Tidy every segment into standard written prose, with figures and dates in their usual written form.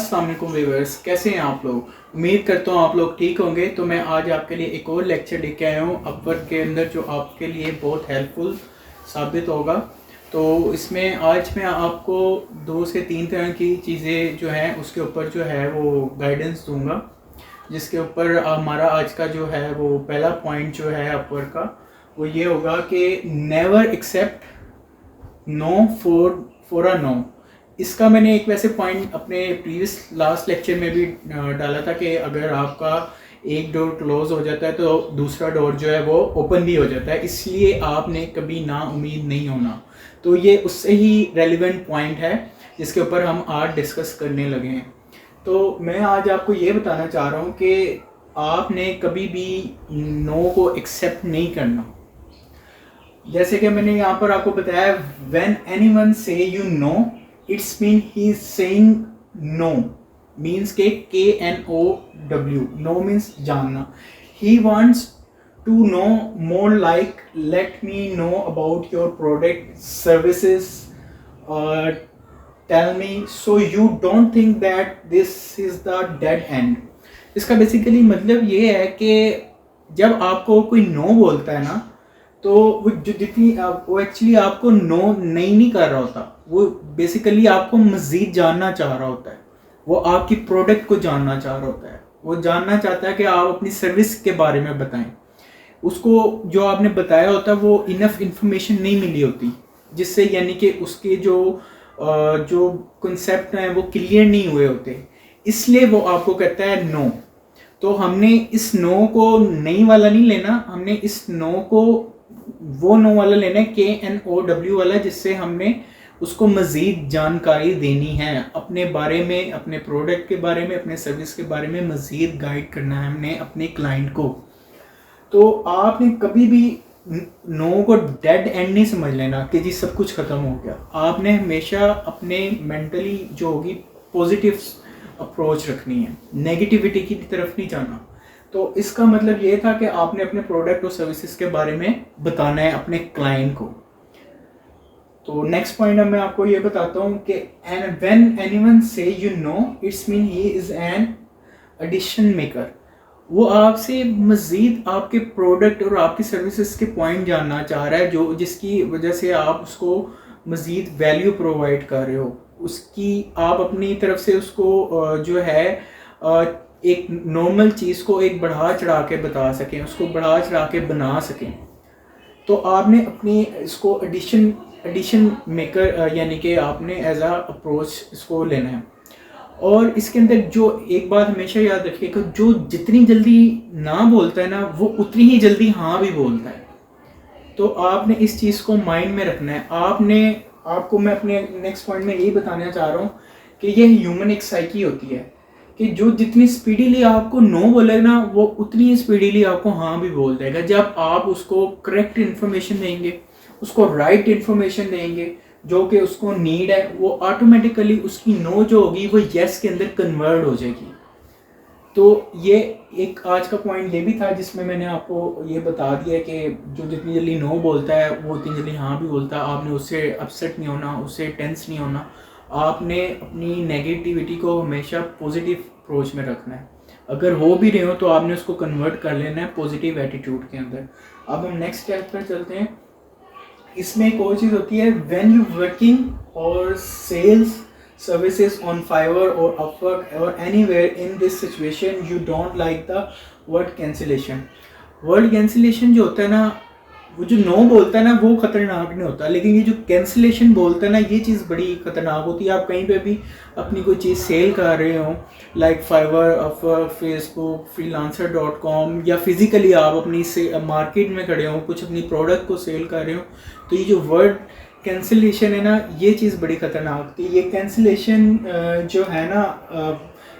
अस्सलाम वालेकुम व्यूअर्स, कैसे हैं आप लोग। उम्मीद करता हूँ आप लोग ठीक होंगे। तो मैं आज आपके लिए एक और लेक्चर लेके आया हूँ अपवर्क के अंदर, जो आपके लिए बहुत हेल्पफुल साबित होगा। तो इसमें आज मैं आपको 2 से 3 तरह की चीज़ें जो हैं उसके ऊपर जो है वो गाइडेंस दूंगा, जिसके ऊपर हमारा आज का जो है वो पहला पॉइंट जो है अपवर्क का वो ये होगा कि never accept no for a no. इसका मैंने एक वैसे पॉइंट अपने प्रीवियस लास्ट लेक्चर में भी डाला था कि अगर आपका एक डोर क्लोज हो जाता है तो दूसरा डोर जो है वो ओपन भी हो जाता है, इसलिए आपने कभी ना उम्मीद नहीं होना। तो ये उससे ही रेलिवेंट पॉइंट है जिसके ऊपर हम आज डिस्कस करने लगे हैं। तो मैं आज आपको ये बताना चाह रहा हूँ कि आपने कभी भी नो को एक्सेप्ट नहीं करना। जैसे कि मैंने यहाँ पर आपको बताया, when anyone say you no it's mean he is saying no, means के KNOW, नो मीन्स जानना। He wants to know more like let me know about your product services, tell me so you don't think that this is the dead end. इसका basically मतलब ये है कि जब आपको कोई नो बोलता है ना, तो वो जो जितनी वो एक्चुअली आपको नो नहीं कर रहा होता, वो बेसिकली आपको मज़ीद जानना चाह रहा होता है। वो आपकी प्रोडक्ट को जानना चाह रहा होता है, वो जानना चाहता है कि आप अपनी सर्विस के बारे में बताएं। उसको जो आपने बताया होता है वो इनफ इंफॉर्मेशन नहीं मिली होती, जिससे यानी कि उसके जो कंसेप्ट हैं वो क्लियर नहीं हुए होते, इसलिए वो आपको कहता है नो। तो हमने इस नो को नहीं वाला नहीं लेना, हमने इस नो को वो नो वाला लेना है KNOW वाला, जिससे हमने उसको मज़ीद जानकारी देनी है अपने बारे में, अपने प्रोडक्ट के बारे में, अपने सर्विस के बारे में मज़ीद गाइड करना है हमने अपने क्लाइंट को। तो आपने कभी भी नो को डेड एंड नहीं समझ लेना कि जी सब कुछ ख़त्म हो गया। आपने हमेशा अपने मेंटली जो होगी पॉजिटिव अप्रोच रखनी है, नेगेटिविटी की तरफ नहीं जाना। तो इसका मतलब ये था कि आपने अपने प्रोडक्ट और सर्विसेज के बारे में बताना है अपने क्लाइंट को। तो नेक्स्ट पॉइंट अब मैं आपको ये बताता हूँ कि when anyone say you no it's mean he is an addition maker. वो आपसे मज़ीद आपके प्रोडक्ट और आपकी सर्विसेज के पॉइंट जानना चाह रहा है, जो जिसकी वजह से आप उसको मज़ीद वैल्यू प्रोवाइड कर रहे हो। उसकी आप अपनी तरफ से उसको जो है एक नॉर्मल चीज़ को एक बढ़ा चढ़ा के बता सकें, उसको बढ़ा चढ़ा के बना सकें। तो आपने अपनी इसको एडिशन मेकर यानी कि आपने एज अ अप्रोच इसको लेना है। और इसके अंदर जो एक बात हमेशा याद रखिएगा, जो जितनी जल्दी ना बोलता है ना वो उतनी ही जल्दी हाँ भी बोलता है। तो आपने इस चीज़ को माइंड में रखना है। आपको मैं अपने नेक्स्ट पॉइंट में यही बताना चाह रहा हूँ कि ये ह्यूमन एक साइकी होती है कि जो जितनी स्पीडीली आपको नो बोलेगा ना वो उतनी स्पीडीली आपको हाँ भी बोल देगा। जब आप उसको करेक्ट इन्फॉर्मेशन देंगे, उसको राइट इन्फॉर्मेशन देंगे जो कि उसको नीड है, वो ऑटोमेटिकली उसकी नो जो होगी वो यस के अंदर कन्वर्ट हो जाएगी। तो ये एक आज का पॉइंट ये भी था जिसमें मैंने आपको ये बता दिया कि जो जितनी जल्दी नो बोलता है वो उतनी जल्दी हाँ भी बोलता है। आपने उससे अपसेट नहीं होना, उससे टेंस नहीं होना। आपने अपनी नेगेटिविटी को हमेशा पॉजिटिव अप्रोच में रखना है। अगर हो भी रहे हो तो आपने उसको कन्वर्ट कर लेना है पॉजिटिव एटीट्यूड के अंदर। अब हम नेक्स्ट स्टेप पर चलते हैं। इसमें एक और चीज़ होती है, व्हेन यू वर्किंग और sales services on Fiverr or Upwork or anywhere in this situation you don't like the word cancellation। word cancellation जो होता है ना, वो जो नो बोलता है ना वो खतरनाक नहीं होता, लेकिन ये जो कैंसिलेशन बोलता है ना ये चीज़ बड़ी खतरनाक होती है। आप कहीं पे भी अपनी कोई चीज़ सेल कर रहे हो, like Fiverr, Upwork, Facebook, freelancer.com, या फिजिकली आप अपनी से मार्केट में खड़े हो, कुछ अपनी प्रोडक्ट को सेल कर रहे हो, तो ये जो वर्ड कैंसिलेशन है ना ये चीज़ बड़ी ख़तरनाक थी। ये कैंसिलेशन जो है ना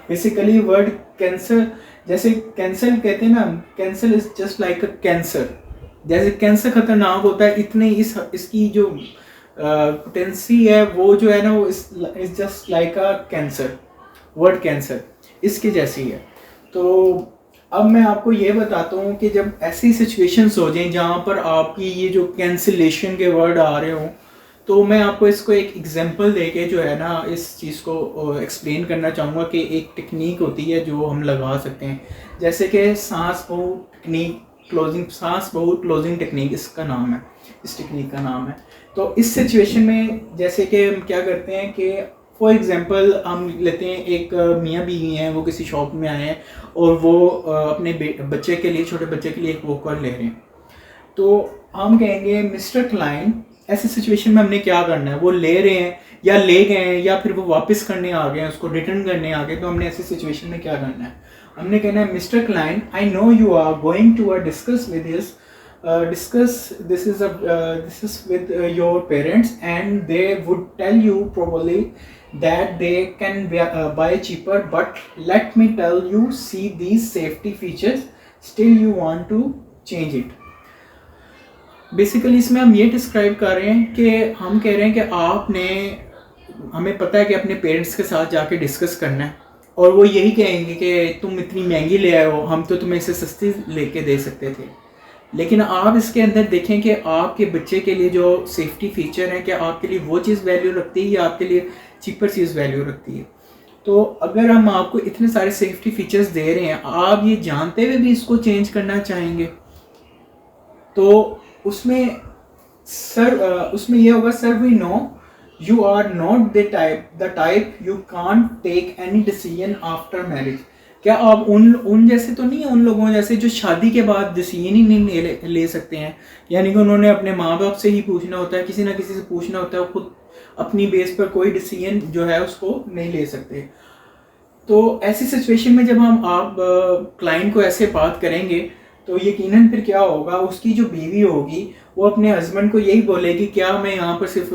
बेसिकली वर्ड कैंसर, जैसे कैंसर कहते हैं ना, cancer is just like a cancer. जैसे कैंसर खतरनाक होता है, इतने इसकी जो पोटेंसी है वो जो है ना वो is just like a cancer. Word cancer इसके जैसी है। तो अब मैं आपको ये बताता हूँ कि जब ऐसी सिचुएशंस हो जाएं जहाँ पर आपकी ये जो कैंसिलेशन के वर्ड आ रहे हों, तो मैं आपको इसको एक एग्जांपल देके जो है ना इस चीज़ को एक्सप्लेन करना चाहूँगा कि एक टेक्निक होती है जो हम लगा सकते हैं, जैसे कि सांस बहु टेक्निक, सांस बहु क्लोजिंग टेक्निक इसका नाम है, इस टेक्निक का नाम है। तो इस सिचुएशन में जैसे कि हम क्या करते हैं कि फॉर एग्जांपल हम लेते हैं एक मियाँ बीवी हैं, वो किसी शॉप में आए हैं और वो अपने बच्चे के लिए, छोटे बच्चे के लिए एक वॉकर ले रहे हैं। तो हम कहेंगे मिस्टर क्लाइन, ऐसी सिचुएशन में हमने क्या करना है, वो ले रहे हैं या ले गए हैं या फिर वो वापस करने आ गए हैं, उसको रिटर्न करने आ गए, तो हमने ऐसी सिचुएशन में क्या करना है, हमने कहना है mister client, I know you are going to discuss with his this is with your parents and they would tell you probably that they can buy cheaper, but let me tell you, see these safety features, still you want to change it। Basically इसमें हम ये describe कर रहे हैं कि हम कह रहे हैं कि आपने, हमें पता है कि अपने पेरेंट्स के साथ जाके डिस्कस करना है और वो यही कहेंगे कि तुम इतनी महंगी ले आए हो, हम तो तुम्हें इसे सस्ती लेके दे सकते थे। लेकिन आप इसके अंदर देखें कि आपके बच्चे के लिए जो सेफ्टी फीचर है, क्या आपके लिए वो चीज़ वैल्यू रखती है या आपके लिए चीपर चीज़ वैल्यू रखती है। तो अगर हम आपको इतने सारे सेफ्टी फीचर्स दे रहे हैं, आप ये जानते हुए भी इसको चेंज करना चाहेंगे, तो उसमें उसमें ये होगा, sir we know you are not the type you can't take any decision after marriage. क्या आप उन जैसे तो नहीं है, उन लोगों जैसे जो शादी के बाद डिसीजन ही नहीं ले सकते हैं, यानी कि उन्होंने अपने माँ बाप से ही पूछना होता है, किसी ना किसी से पूछना होता है, खुद अपनी बेस पर कोई डिसीजन जो है उसको नहीं ले सकते। तो ऐसी सिचुएशन में जब हम आप क्लाइंट को ऐसे बात करेंगे तो यकीनन फिर क्या होगा, उसकी जो बीवी होगी वो अपने हस्बैंड को यही बोलेगी, क्या मैं यहाँ पर सिर्फ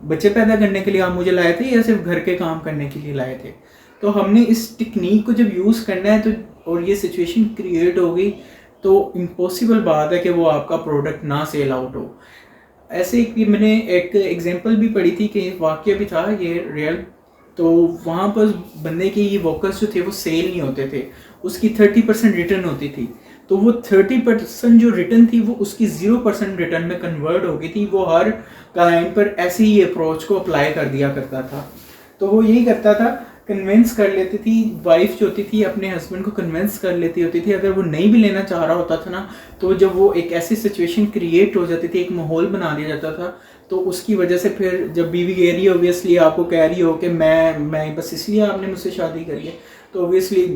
बच्चे पैदा करने के लिए आप मुझे लाए थे या सिर्फ घर के काम करने के लिए लाए थे। तो हमने इस टेक्निक को जब यूज़ करना है तो और ये सिचुएशन क्रिएट हो गई तो इम्पॉसिबल बात है कि वो आपका प्रोडक्ट ना सेल आउट हो। ऐसे कि मैंने एक एग्जांपल भी पढ़ी थी कि वाकया भी था ये रियल। तो वहाँ पर बंदे के ये वॉकर्स जो थे वो सेल नहीं होते थे, उसकी 30% रिटर्न होती थी। तो वो 30% जो रिटर्न थी वो उसकी 0% रिटर्न में कन्वर्ट हो गई थी। वो हर क्लाइंट पर ऐसे ही अप्रोच को अप्लाई कर दिया करता था। तो वो यही करता था, कन्विंस कर लेती थी, वाइफ जो होती थी अपने हस्बैंड को कन्विंस कर लेती होती थी। अगर वो नहीं भी लेना चाह रहा होता था ना, तो जब वो एक ऐसी सिचुएशन क्रिएट हो जाती थी, एक माहौल बना दिया जाता था, तो उसकी वजह से फिर जब बीवी कह रही है ऑब्वियसली आपको कह रही हो कि मैं बस इसलिए आपने मुझसे शादी करी है, तो ऑब्वियसली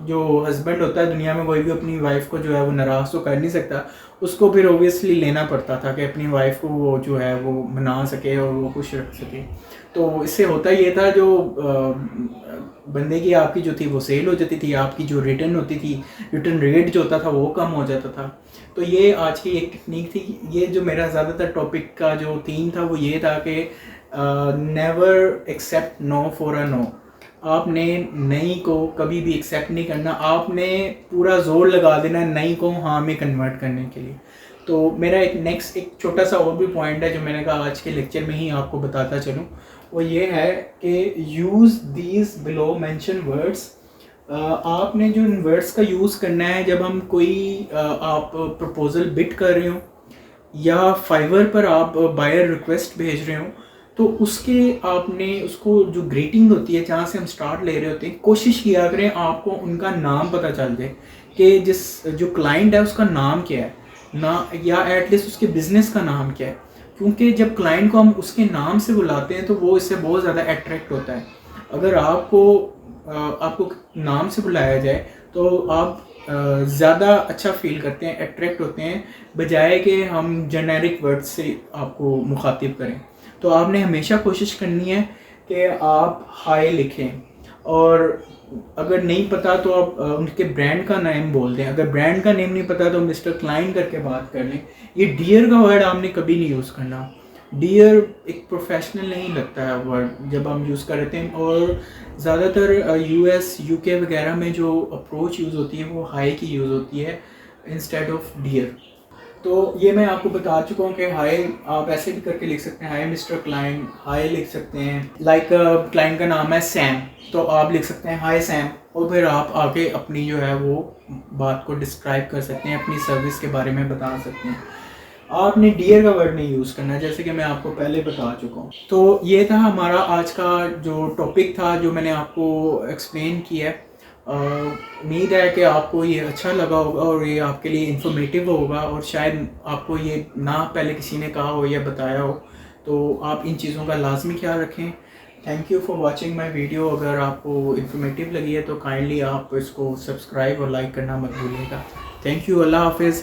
जो हस्बैंड होता है दुनिया में कोई भी अपनी वाइफ को जो है वो नाराज़ तो कर नहीं सकता, उसको फिर ऑब्वियसली लेना पड़ता था कि अपनी वाइफ को वो जो है वो मना सके और वो खुश रख सके। तो इससे होता ये था, जो बंदे की आपकी जो थी वो सेल हो जाती थी, आपकी जो रिटर्न होती थी, रिटर्न रेट जो होता था वो कम हो जाता था। तो ये आज की एक टेक्निक थी। ये जो मेरा ज़्यादातर टॉपिक का जो थीम था वो ये था कि never accept no for a no. आपने नहीं को कभी भी एक्सेप्ट नहीं करना, आपने पूरा जोर लगा देना नहीं को हाँ में कन्वर्ट करने के लिए। तो मेरा एक छोटा सा और भी पॉइंट है जो मैंने कहा आज के लेक्चर में ही आपको बताता चलूँ, वो ये है कि use these below mention words. आपने जो इन वर्ड्स का यूज़ करना है जब हम कोई आप प्रपोज़ल बिड कर रहे हो या फाइवर पर आप बायर रिक्वेस्ट भेज रहे हो, तो उसके आपने उसको जो ग्रीटिंग होती है जहाँ से हम स्टार्ट ले रहे होते हैं, कोशिश किया करें आपको उनका नाम पता चल जाए कि जिस जो क्लाइंट है उसका नाम क्या है ना, या एटलीस्ट उसके बिज़नेस का नाम क्या है। क्योंकि जब क्लाइंट को हम उसके नाम से बुलाते हैं तो वो इससे बहुत ज़्यादा अट्रैक्ट होता है। अगर आपको नाम से बुलाया जाए तो आप ज़्यादा अच्छा फील करते हैं, अट्रैक्ट होते हैं, बजाय कि हम जेनेरिक वर्ड से आपको मुखातिब करें। तो आपने हमेशा कोशिश करनी है कि आप हाय लिखें, और अगर नहीं पता तो आप उनके ब्रांड का नेम बोल दें। अगर ब्रांड का नेम नहीं पता तो मिस्टर क्लाइन करके बात कर लें। ये डियर का वर्ड आपने कभी नहीं यूज़ करना। डियर एक प्रोफेशनल नहीं लगता है वर्ड जब हम यूज़ करते हैं, और ज़्यादातर यूएस यूके वगैरह में जो अप्रोच यूज़ होती है वो हाई की यूज़ होती है इंस्टेड ऑफ डियर। तो ये मैं आपको बता चुका हूँ कि हाय आप ऐसे भी करके लिख सकते हैं, हाय मिस्टर क्लाइन, हाय लिख सकते हैं। लाइक क्लाइंट का नाम है सैम, तो आप लिख सकते हैं हाय सैम, और फिर आप आगे अपनी जो है वो बात को डिस्क्राइब कर सकते हैं, अपनी सर्विस के बारे में बता सकते हैं। आपने डियर का वर्ड नहीं यूज़ करना, जैसे कि मैं आपको पहले बता चुका हूँ। तो ये था हमारा आज का जो टॉपिक था, जो मैंने आपको एक्सप्लेन किया है। उम्मीद है कि आपको ये अच्छा लगा होगा और ये आपके लिए इन्फॉर्मेटिव होगा, और शायद आपको ये ना पहले किसी ने कहा हो या बताया हो, तो आप इन चीज़ों का लाजमी ख्याल रखें। Thank you for watching my video. अगर आपको इन्फॉर्मेटिव लगी है तो काइंडली आप इसको सब्सक्राइब और लाइक करना मत भूलिएगा। Thank you. अल्लाह हाफिज़।